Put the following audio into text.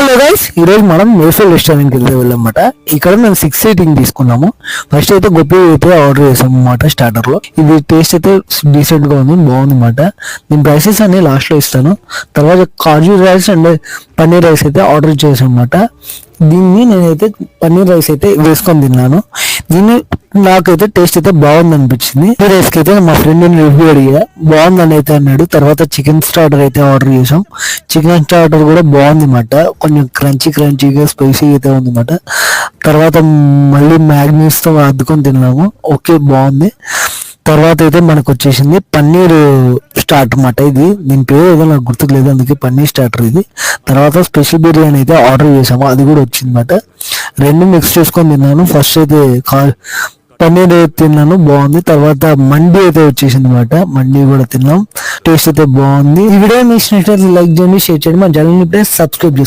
Hello guys, ఈరోజు మనం మేఫెల్ రెస్టారెంట్కి వెళ్ళామన్నమాట. ఇక్కడ మేము 6 సీటింగ్ తీసుకున్నాము. ఫస్ట్ అయితే గొప్పి అయితే ఆర్డర్ చేసాం అన్నమాట స్టార్టర్ లో. ఇది టేస్ట్ అయితే డీసెంట్ గా ఉంది, బాగుంది అన్నమాట. దీని ప్రైసెస్ అన్ని లాస్ట్ లో ఇస్తాను. తర్వాత కాజు రైస్ అండ్ పన్నీర్ రైస్ అయితే ఆర్డర్ చేసాం అన్నమాట. దీన్ని నేనైతే పన్నీర్ రైస్ అయితే వేసుకొని తిన్నాను. దీన్ని నాకైతే టేస్ట్ అయితే బాగుంది అనిపించింది. ఈ రైస్ కి అయితే మా ఫ్రెండ్ రివ్యూ అడిగా, బాగుందని అయితే అన్నాడు. తర్వాత చికెన్ స్టార్టర్ అయితే ఆర్డర్ చేసాం. చికెన్ స్టార్టర్ కూడా బాగుంది అన్నమాట. కొంచెం క్రంచీగా స్పైసీ అయితే ఉంది అన్నమాట. తర్వాత మళ్ళీ మ్యాగ్నీస్ తో అద్దుకొని తిన్నాము. ఓకే, బాగుంది. తర్వాత అయితే మనకు వచ్చేసింది పన్నీర్ స్టార్టర్ అన్నమాట. ఇది దీని పేరు ఏదో నాకు గుర్తుకు లేదు, అందుకే పన్నీర్ స్టార్టర్ ఇది. తర్వాత స్పెషల్ బిర్యానీ అయితే ఆర్డర్ చేసాము, అది కూడా వచ్చింది అన్నమాట. రెండు మిక్స్ చేసుకొని తిన్నాను. ఫస్ట్ అయితే పన్నీర్ తిన్నాను, బాగుంది. తర్వాత మండి అయితే వచ్చేసింది అనమాట. మండి కూడా తిన్నాం, టేస్ట్ అయితే బాగుంది. ఈ వీడియో మీకు నచ్చినట్లయితే లైక్ చేయండి, షేర్ చేయండి, మా ఛానల్ ని ప్లీజ్ సబ్స్క్రైబ్ చేసుకోండి.